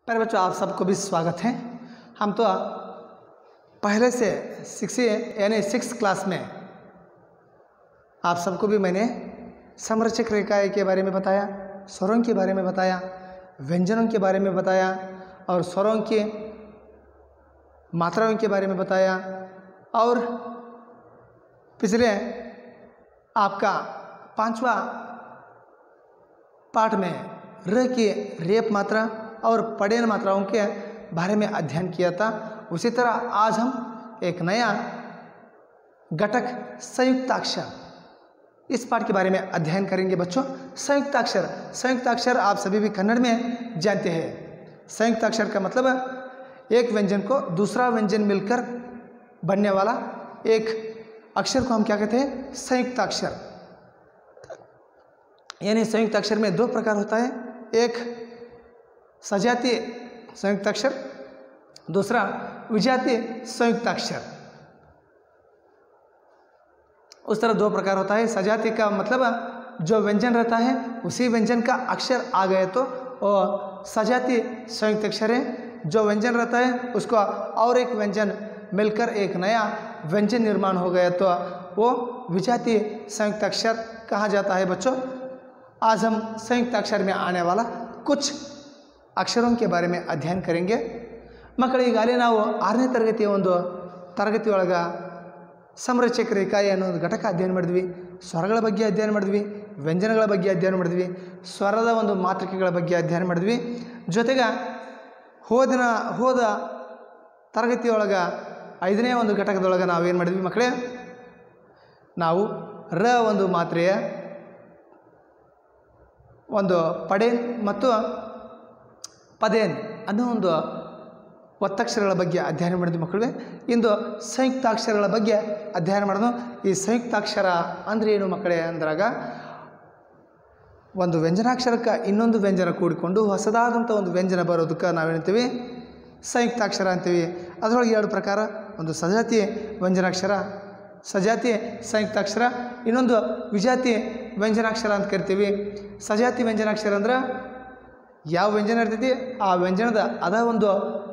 प्यारे बच्चों, आप सबको भी स्वागत है। हम तो पहले से सिक्स क्लास में आप सबको भी मैंने समरचक रेखाएँ के बारे में बताया, स्वरों के बारे में बताया, व्यंजनों के बारे में बताया और स्वरों के मात्राओं के बारे में बताया। और पिछले आपका 5वां पाठ में र की रेप मात्रा और पडेन मात्राओं के बारे में अध्ययन किया था। उसी तरह आज हम एक नया घटक संयुक्ताक्षर इस पाठ के बारे में अध्ययन करेंगे। बच्चों, संयुक्ताक्षर आप सभी भी कन्नड़ में जानते हैं। संयुक्ताक्षर का मतलब एक व्यंजन को दूसरा व्यंजन मिलकर बनने वाला एक अक्षर को हम क्या कहते हैं? संयुक्ताक्षर। यानी संयुक्ताक्षर में दो प्रकार होता है, एक सजातीय संयुक्ताक्षर, दूसरा विजातीय संयुक्ताक्षर। उस तरह दो प्रकार होता है। सजातीय का मतलब जो व्यंजन रहता है उसी व्यंजन का अक्षर आ गए तो वो सजातीय संयुक्ताक्षर है। जो व्यंजन रहता है उसको और एक व्यंजन मिलकर एक नया व्यंजन निर्माण हो गया तो वो विजातीय संयुक्ताक्षर कहा जाता है। बच्चों, आज हम संयुक्ताक्षर में आने वाला कुछ ಅಕ್ಷರಗಳ के बारे में अध्ययन करेंगे। ಮಕ್ಕಳೇ, ಈಗಾಗಲೇ ನಾವು 6ನೇ ತರಗತಿಯ ಒಂದು ತರಗತಿಯೊಳಗೆ ಸಮರಚಕ ರೇಖಾಯ ಅನ್ನೋ ಒಂದು ಘಟಕ ಅಧ್ಯಯನ ಮಾಡಿದ್ವಿ। ಸ್ವರಗಳ ಬಗ್ಗೆ ಅಧ್ಯಯನ ಮಾಡಿದ್ವಿ, ವ್ಯಂಜನಗಳ ಬಗ್ಗೆ ಅಧ್ಯಯನ ಮಾಡಿದ್ವಿ, ಸ್ವರದ ಒಂದು ಮಾತೃಕೆಗಳ ಬಗ್ಗೆ ಅಧ್ಯಯನ ಮಾಡಿದ್ವಿ। ಜೊತೆಗೆ ಹೋದ ತರಗತಿಯೊಳಗೆ 5ನೇ ಒಂದು ಘಟಕದೊಳಗೆ ನಾವು ಏನು ಮಾಡಿದ್ವಿ ಮಕ್ಕಳೇ? ನಾವು ರ ಒಂದು ಮಾತ್ರೆಯ ಒಂದು ಪಡೇನ್ ಮತ್ತು ಪದೇನ್ ಅನ್ನೋ ಒಂದು ಒತ್ತಕ್ಷರಗಳ ಬಗ್ಗೆ ಅಧ್ಯಯನ ಮಾಡಿದ್ವಿ ಮಕ್ಕಳೇ। ಇಂದು ಸಂಯುಕ್ತಾಕ್ಷರಗಳ ಬಗ್ಗೆ ಅಧ್ಯಯನ ಮಾಡೋದು। ಈ ಸಂಯುಕ್ತಾಕ್ಷರ ಅಂದರೆ ಏನು ಮಕ್ಕಳೇ ಅಂದಾಗ, ಒಂದು ವ್ಯಂಜನಾಕ್ಷರಕ್ಕೆ ಇನ್ನೊಂದು ವ್ಯಂಜನ ಕೂಡಿಕೊಂಡು ಹೊಸದಾದಂಥ ಒಂದು ವ್ಯಂಜನ ಬರೋದಕ್ಕೆ ನಾವೇಳ್ತೀವಿ ಸಂಯುಕ್ತಾಕ್ಷರ ಅಂತೀವಿ। ಅದರೊಳಗೆ ಎರಡು ಪ್ರಕಾರ, ಒಂದು ಸಜಾತೀಯ ವ್ಯಂಜನಾಕ್ಷರ, ಸಜಾತೀಯ ಸಂಯುಕ್ತಾಕ್ಷರ, ಇನ್ನೊಂದು ವಿಜಾತೀಯ ವ್ಯಂಜನಾಕ್ಷರ ಅಂತ ಕರಿತೀವಿ। ಸಜಾತಿ ವ್ಯಂಜನಾಕ್ಷರ ಅಂದ್ರೆ ಯಾವ ವ್ಯಂಜನ ಇರ್ತೈತಿ ಆ ವ್ಯಂಜನದ ಅದ ಒಂದು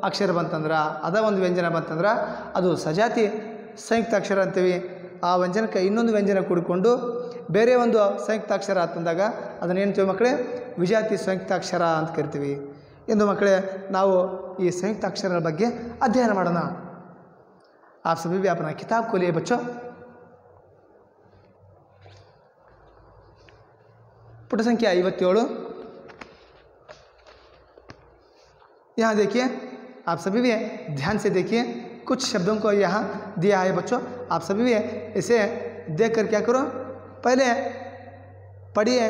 ಅಕ್ಷರ ಬಂತಂದ್ರೆ, ಅದ ಒಂದು ವ್ಯಂಜನ ಬಂತಂದ್ರೆ ಅದು ಸಜಾತಿ ಸಂಯುಕ್ತಾಕ್ಷರ ಅಂತೀವಿ। ಆ ವ್ಯಂಜನಕ್ಕೆ ಇನ್ನೊಂದು ವ್ಯಂಜನ ಕೂಡಿಕೊಂಡು ಬೇರೆ ಒಂದು ಸಂಯುಕ್ತಾಕ್ಷರ ಅಂತಂದಾಗ ಅದನ್ನೇನ್ತೀವಿ ಮಕ್ಕಳೇ? ವಿಜಾತಿ ಸಂಯುಕ್ತಾಕ್ಷರ ಅಂತ ಕರಿತೀವಿ। ಇಂದು ಮಕ್ಕಳೇ ನಾವು ಈ ಸಂಯುಕ್ತಾಕ್ಷರಗಳ ಬಗ್ಗೆ ಅಧ್ಯಯನ ಮಾಡೋಣ। आप सभी भी अपना किताब खोलिए बच्चों। पुट संख्या 57। यहाँ देखिए, आप सभी भी ध्यान से देखिए, कुछ शब्दों को यहाँ दिया है बच्चों। आप सभी भी इसे देख कर क्या करो, पहले पढ़िए,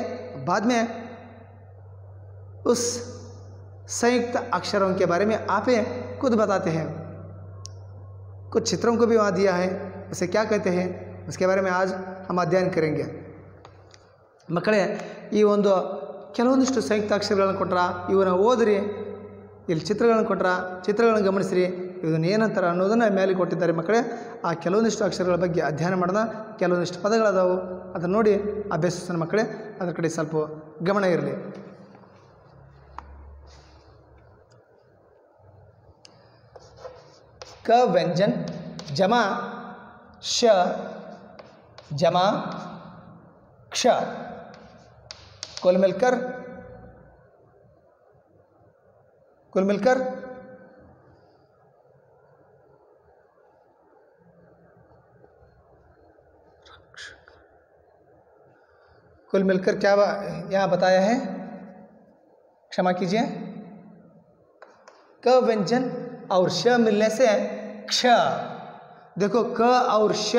बाद में उस संयुक्त अक्षरों के बारे में आप खुद बताते हैं। कुछ चित्रों को भी वहाँ दिया है, उसे क्या कहते हैं उसके बारे में आज हम अध्ययन करेंगे। ಮಕ್ಕಳೇ, ಈ ಒಂದು ಕೆಲವೊಂದಿಷ್ಟು ಸಂಯುಕ್ತಾಕ್ಷರಗಳನ್ನು ಕೊಟ್ರ, ಇವನ್ನ ಓದ್ರಿ, ಇಲ್ಲಿ ಚಿತ್ರಗಳನ್ನು ಕೊಟ್ರ, ಚಿತ್ರಗಳನ್ನು ಗಮನಿಸ್ರಿ, ಇದನ್ನು ಏನಂತಾರೆ ಅನ್ನೋದನ್ನು ಮೇಲೆ ಕೊಟ್ಟಿದ್ದಾರೆ ಮಕ್ಕಳೇ। ಆ ಕೆಲವೊಂದಿಷ್ಟು ಅಕ್ಷರಗಳ ಬಗ್ಗೆ ಅಧ್ಯಯನ ಮಾಡೋಣ। ಕೆಲವೊಂದಿಷ್ಟು ಪದಗಳದಾವು, ಅದನ್ನು ನೋಡಿ ಅಭ್ಯಸಿಸೋಣ ಮಕ್ಕಳೇ। ಅದರ ಕಡೆ ಸ್ವಲ್ಪ ಗಮನ ಇರಲಿ। क व्यंजन जमा श जमा क्ष, कुल मिलकर क्या यहाँ बताया है? क्षमा कीजिए, क व्यंजन और श मिलने से क्ष। देखो, क और श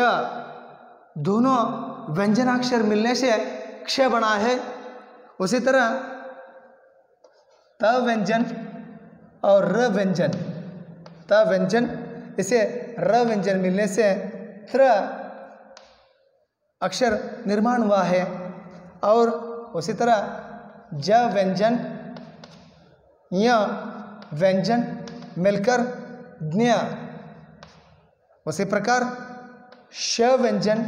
दोनों व्यंजनाक्षर मिलने से क्ष बना है। उसी तरह त व्यंजन और र व्यंजन, त व्यंजन इसे र व्यंजन मिलने से त्र अक्षर निर्माण हुआ है। और उसी तरह ज व्यंजन य व्यंजन मिलकर ज्ञ। उसी प्रकार श व्यंजन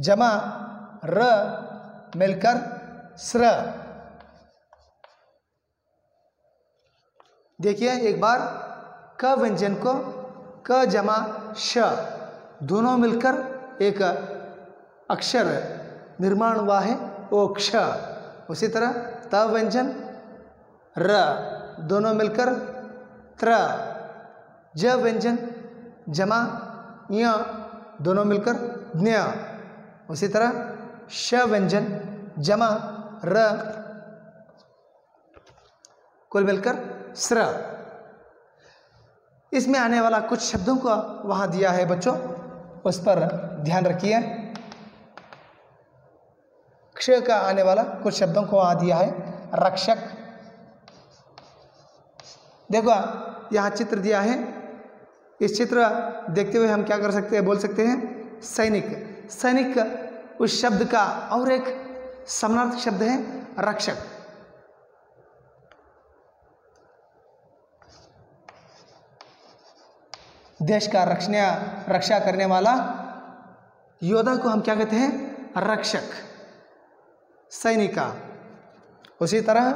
जमा र मिलकर स्र। देखिए एक बार क व्यंजन को क जमा श दोनों मिलकर एक अक्षर निर्माण हुआ है, वो क्ष। उसी तरह त व्यंजन र दोनों मिलकर त्र, ज व्यंजन जमा य दोनों मिलकर ज्ञ। उसी तरह श व्यंजन जमा र कुल मिलकर स्र। इसमें आने वाला कुछ शब्दों को वहां दिया है बच्चों, उस पर ध्यान रखिए। क्ष का आने वाला कुछ शब्दों को वहां दिया है। रक्षक, देखो यहाँ चित्र दिया है, इस चित्र देखते हुए हम क्या कर सकते हैं, बोल सकते हैं सैनिक। सैनिक उस शब्द का और एक समानार्थक शब्द है रक्षक। देश का रक्षा करने वाला योद्धा को हम क्या कहते हैं, रक्षक, सैनिका। उसी तरह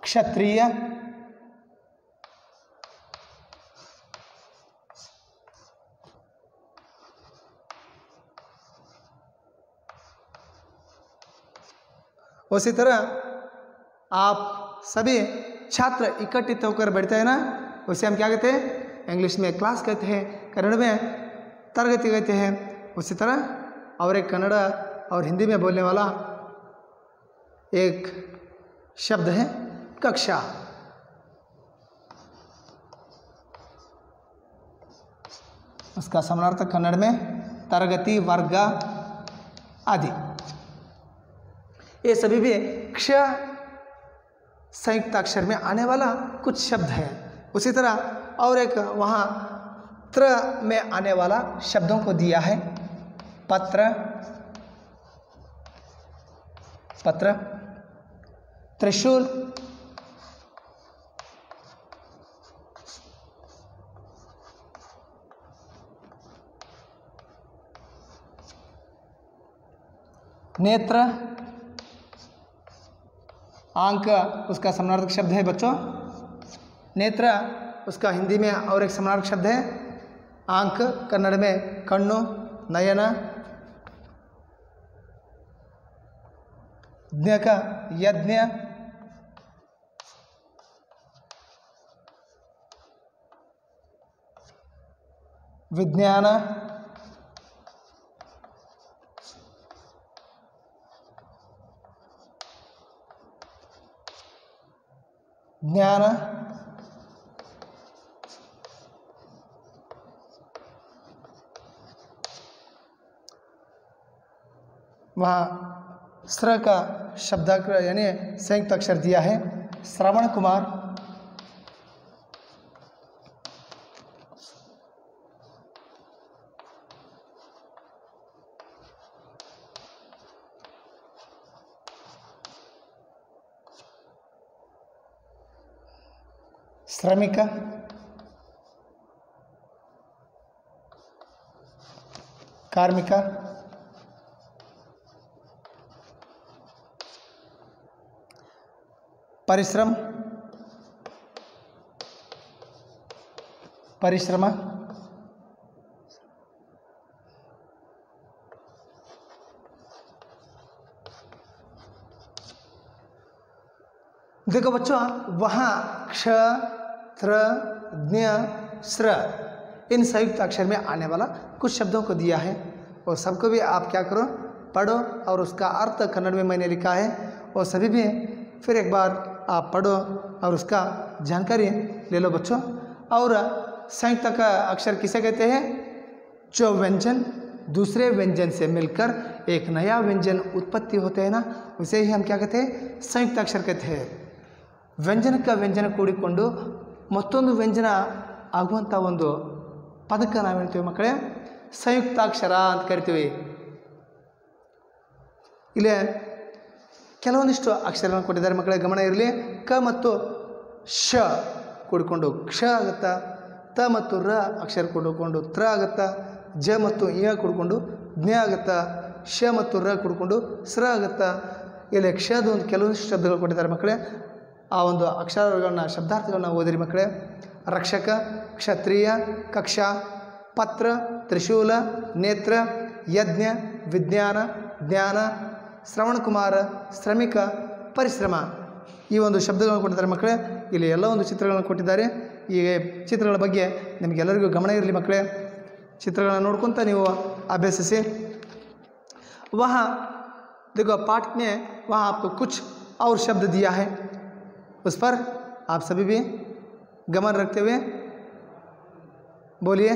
क्षत्रिय, उसी तरह आप सभी छात्र इकट्ठित होकर बैठते हैं ना, उसे हम क्या कहते हैं, इंग्लिश में क्लास कहते हैं, कन्नड़ में तरगति कहते हैं। उसी तरह और एक कन्नड़ और हिंदी में बोलने वाला एक शब्द है कक्षा। उसका समानार्थक कन्नड़ में तरगति, वर्ग आदि। ये सभी भी क्ष संयुक्त अक्षर में आने वाला कुछ शब्द है। उसी तरह और एक वहाँ त्र में आने वाला शब्दों को दिया है। पत्र, पत्र, त्रिशूल, नेत्र, आंक उसका समानार्थक शब्द है बच्चों। नेत्र उसका हिंदी में और एक समानार्थक शब्द है आंक, कन्नड़ में कण्णु, नयन। ज्ञ का यज्ञ, विज्ञान, ज्ञान, वहाँ स्र का शब्दाक्षर यानी संयुक्त अक्षर दिया है श्रवण कुमार। श्रमिक, कार्मिका, परिश्रम, परिश्रम, देखो बच्चों वहाँ क्ष, त्र, ज्ञ, स्र इन संयुक्त अक्षर में आने वाला कुछ शब्दों को दिया है, और सबको भी आप क्या करो, पढ़ो, और उसका अर्थ कन्नड़ में मैंने लिखा है, और सभी भी फिर एक बार आप पढ़ो और उसका जानकारी ले लो बच्चों। और संयुक्त का अक्षर किसे कहते हैं, जो व्यंजन दूसरे व्यंजन से मिलकर एक नया व्यंजन उत्पत्ति होते हैं ना, उसे ही हम क्या कहते हैं, संयुक्त अक्षर कहते हैं। ವ್ಯಂಜನ ಕೂಡಿಕೊಂಡು ಮತ್ತೊಂದು ವ್ಯಂಜನ ಆಗುವಂಥ ಒಂದು ಪದಕ್ಕೆ ನಾವು ಹೇಳ್ತೀವಿ ಮಕ್ಕಳೇ ಸಂಯುಕ್ತಾಕ್ಷರ ಅಂತ ಕರಿತೀವಿ. ಇಲ್ಲಿ ಕೆಲವೊಂದಿಷ್ಟು ಅಕ್ಷರಗಳನ್ನು ಕೊಟ್ಟಿದ್ದಾರೆ ಮಕ್ಕಳೇ, ಗಮನ ಇರಲಿ. ಕ ಮತ್ತು ಶ ಕೂಡಿಕೊಂಡು ಕ್ಷ ಆಗುತ್ತಾ, ತ ಮತ್ತು ರ ಅಕ್ಷರ ಕೂಡಿಕೊಂಡು ತ್ರ ಆಗುತ್ತಾ, ಜ ಮತ್ತು ಯ ಕೂಡಿಕೊಂಡು ಜ್ಞ ಆಗುತ್ತಾ, ಶ ಮತ್ತು ರ ಕೂಡಿಕೊಂಡು ಸ್ರ ಆಗುತ್ತಾ. ಇಲ್ಲಿ ಕ್ಷದ ಒಂದು ಕೆಲವೊಂದಿಷ್ಟು ಶಬ್ದಗಳು ಕೊಟ್ಟಿದ್ದಾರೆ ಮಕ್ಕಳೇ. ಆ ಒಂದು ಅಕ್ಷರಗಳನ್ನ ಶಬ್ದಾರ್ಥಗಳನ್ನ ಓದಿರಿ ಮಕ್ಕಳೇ. ರಕ್ಷಕ, ಕ್ಷತ್ರಿಯ, ಕಕ್ಷ, ಪತ್ರ, ತ್ರಿಶೂಲ, ನೇತ್ರ, ಯಜ್ಞ, ವಿಜ್ಞಾನ, ಜ್ಞಾನ, ಶ್ರವಣಕುಮಾರ, ಶ್ರಮಿಕ, ಪರಿಶ್ರಮ ಈ ಒಂದು ಶಬ್ದಗಳನ್ನು ಕೊಟ್ಟಿದ್ದಾರೆ ಮಕ್ಕಳೇ. ಇಲ್ಲಿ ಎಲ್ಲ ಒಂದು ಚಿತ್ರಗಳನ್ನು ಕೊಟ್ಟಿದ್ದಾರೆ. ಈ ಚಿತ್ರಗಳ ಬಗ್ಗೆ ನಿಮಗೆಲ್ಲರಿಗೂ ಗಮನ ಇರಲಿ ಮಕ್ಕಳೇ. ಚಿತ್ರಗಳನ್ನು ನೋಡ್ಕೊತ ನೀವು ಅಭ್ಯಸಿಸಿ. वहाँ देखो पाठ में वहाँ आपको कुछ और शब्द दिया है, उस पर आप सभी भी गमन रखते हुए बोलिए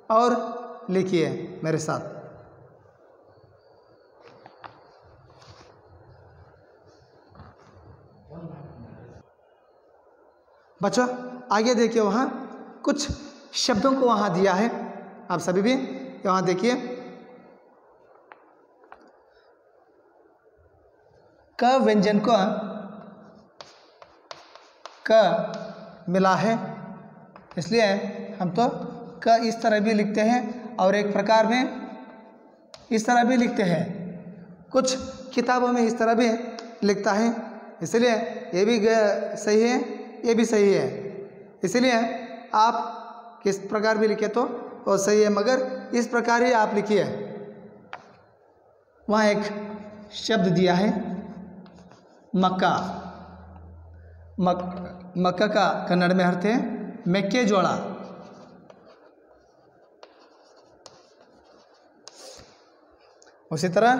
और लिखिए मेरे साथ. बच्चों आगे देखिए, वहाँ कुछ शब्दों को वहाँ दिया है, आप सभी भी वहाँ देखिए. क व्यंजन को क मिला है, इसलिए हम तो क इस तरह भी लिखते हैं और एक प्रकार में इस तरह भी लिखते हैं. कुछ किताबों में इस तरह भी लिखता है, इसलिए ये भी सही है, ये भी सही है. इसलिए आप किस प्रकार भी लिखे तो वो सही है, मगर इस प्रकार ही आप लिखिए. वहाँ एक शब्द दिया है मक्का. मक्का का कन्नड़ में अर्थ है मेक्केजोड़ा. उसी तरह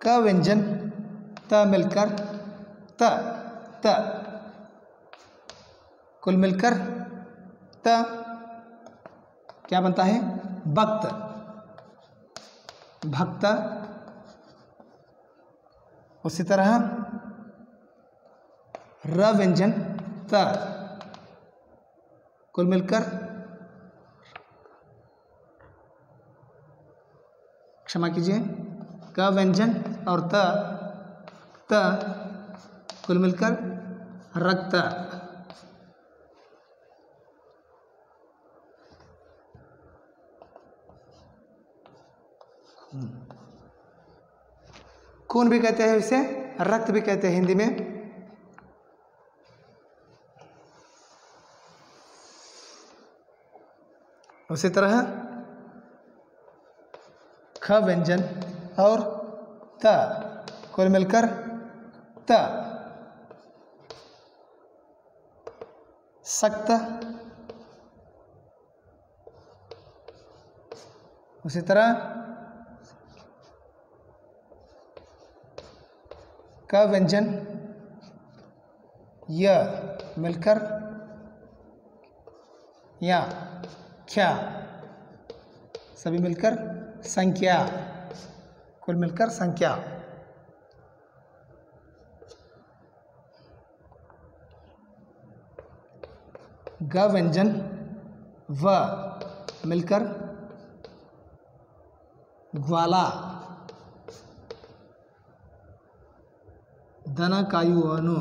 क व्यंजन त मिलकर त कुल मिलकर त क्या बनता है? भक्त, भक्त. उसी तरह र व्यंजन त कुल मिलकर, क्षमा कीजिए, क व्यंजन और त कुल मिलकर रक्त. खून भी कहते हैं, इसे रक्त भी कहते हैं हिंदी में. उसी तरह ख व्यंजन और त कुल मिलकर त सक्त. उसी तरह क व्यंजन य मिलकर या ख्या, सभी मिलकर संख्या, कुल मिलकर संख्या. ग व्यंजन व मिलकर ग्वाला, दन कायु अनु,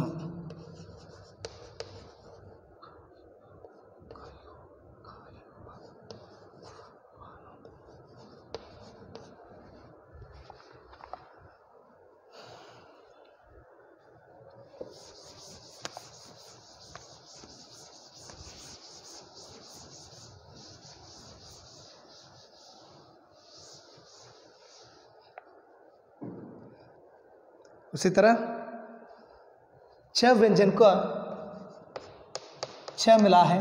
उसी तरह छ व्यंजन को छ मिला है,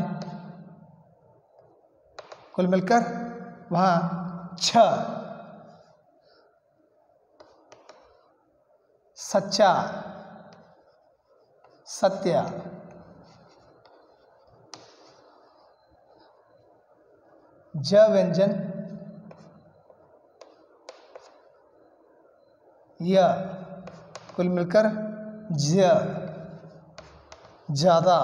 कुल मिलकर वहाँ छ. सच्चा, सत्य. ज व्यंजन य कुल मिलकर ज, ज़्यादा.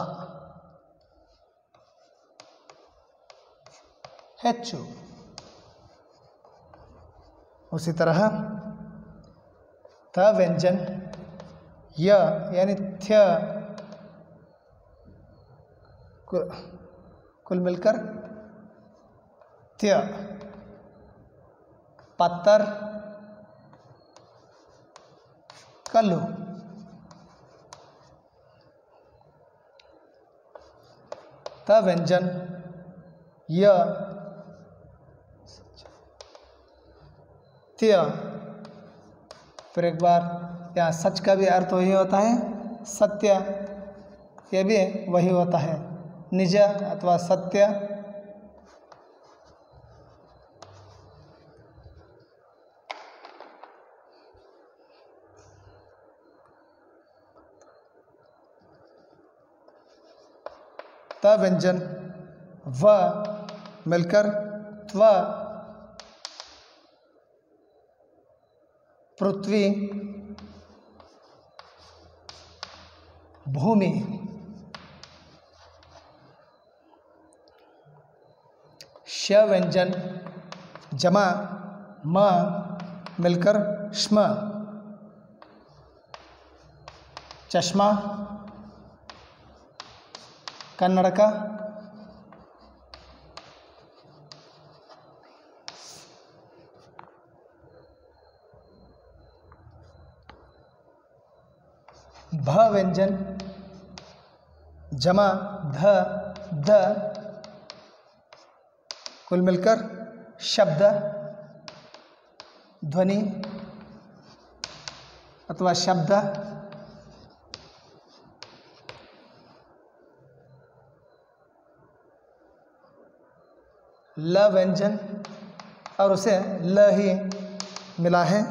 ಹೆಚ್ಚು. उसी तरह त व्यंजन य यानी थ कुल मिलकर त्य. पत्थर, कल्लू. त व्यंजन य त्य। फिर एक बार यहाँ सच का भी अर्थ वही होता है, सत्य, ये भी वही होता है, निज अथवा सत्य। त व्यंजन व मिलकर त्व, पृथ्वी, भूमि। श व्यंजन जमा म मिलकर श्म, चश्मा, कन्नड़ का। भ व्यंजन जमा ध द, कुल मिलकर शब्द, ध्वनि अथवा शब्द। ल व्यंजन और उसे ल ही मिला है,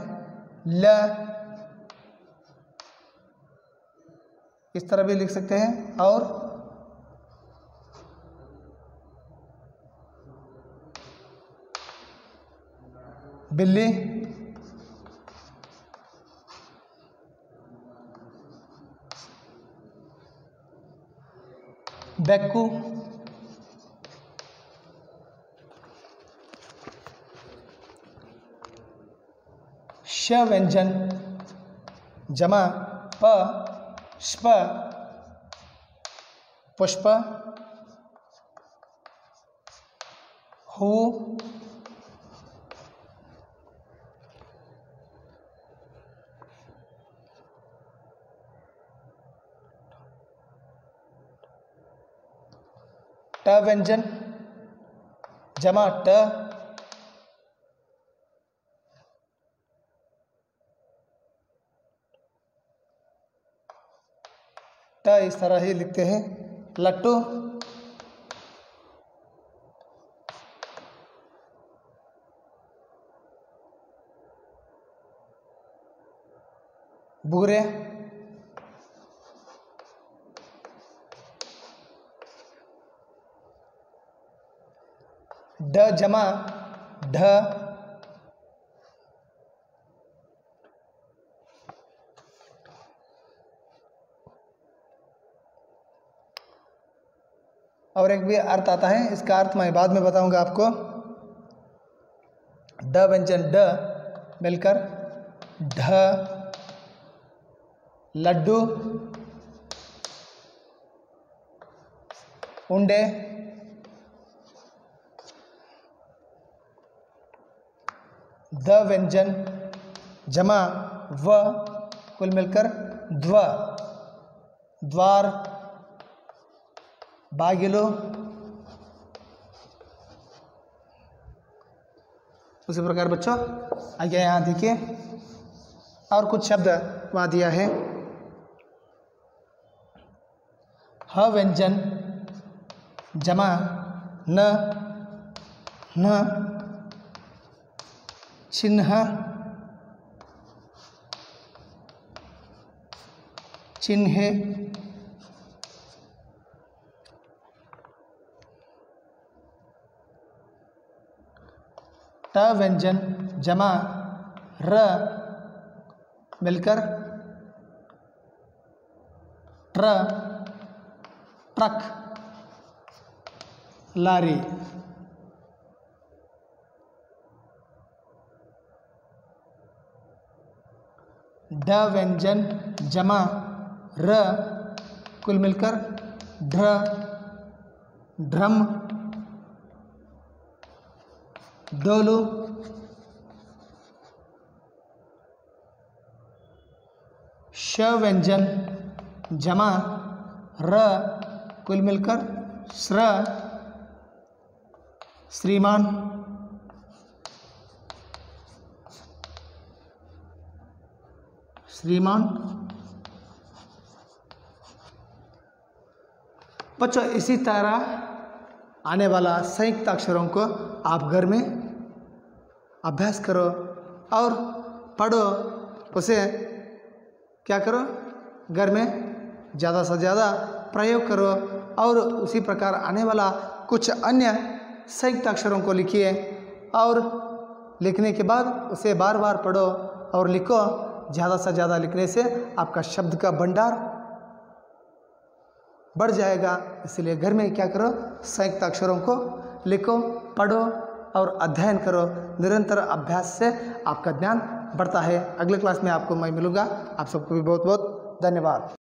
ल, इस तरह भी लिख सकते हैं। और बिल्ली, बेक्कू, श व्यंजन जमा प श्प, पुष्प, हु, ट व्यंजन जमा ट, ट इस तरह ही लिखते हैं, लट्टू, बुगरे, ड जमा ढ, और एक भी अर्थ आता है, इसका अर्थ मैं बाद में बताऊंगा आपको। ड व्यंजन ड मिलकर ढ, लड्डू, उंडे, द व्यंजन जमा व, कुल मिलकर ध्व, द्वार, बागिलो। उसी प्रकार बच्चों आगे यहाँ देखिए और कुछ शब्द वहाँ दिया है। ह व्यंजन जमा न, न, चिन्ह, चिन्हे, ट व्यंजन जमा र मिलकर ट्र, ट्रक, लारी। ड व्यंजन जमा र, कुल मिलकर ढ, ड्रम, डोलू। श व्यंजन जमा र, कुल मिलकर श्र, श्रीमान, श्रीमान। बच्चों इसी तरह आने वाला संयुक्त अक्षरों को आप घर में अभ्यास करो और पढ़ो, उसे क्या करो, घर में ज़्यादा से ज़्यादा प्रयोग करो और उसी प्रकार आने वाला कुछ अन्य संयुक्त अक्षरों को लिखिए और लिखने के बाद उसे बार बार पढ़ो और लिखो। ज़्यादा से ज़्यादा लिखने से आपका शब्द का भंडार बढ़ जाएगा। इसलिए घर में क्या करो, संयुक्त अक्षरों को लिखो, पढ़ो और अध्ययन करो। निरंतर अभ्यास से आपका ज्ञान बढ़ता है। अगले क्लास में आपको मैं मिलूँगा। आप सबको भी बहुत बहुत धन्यवाद।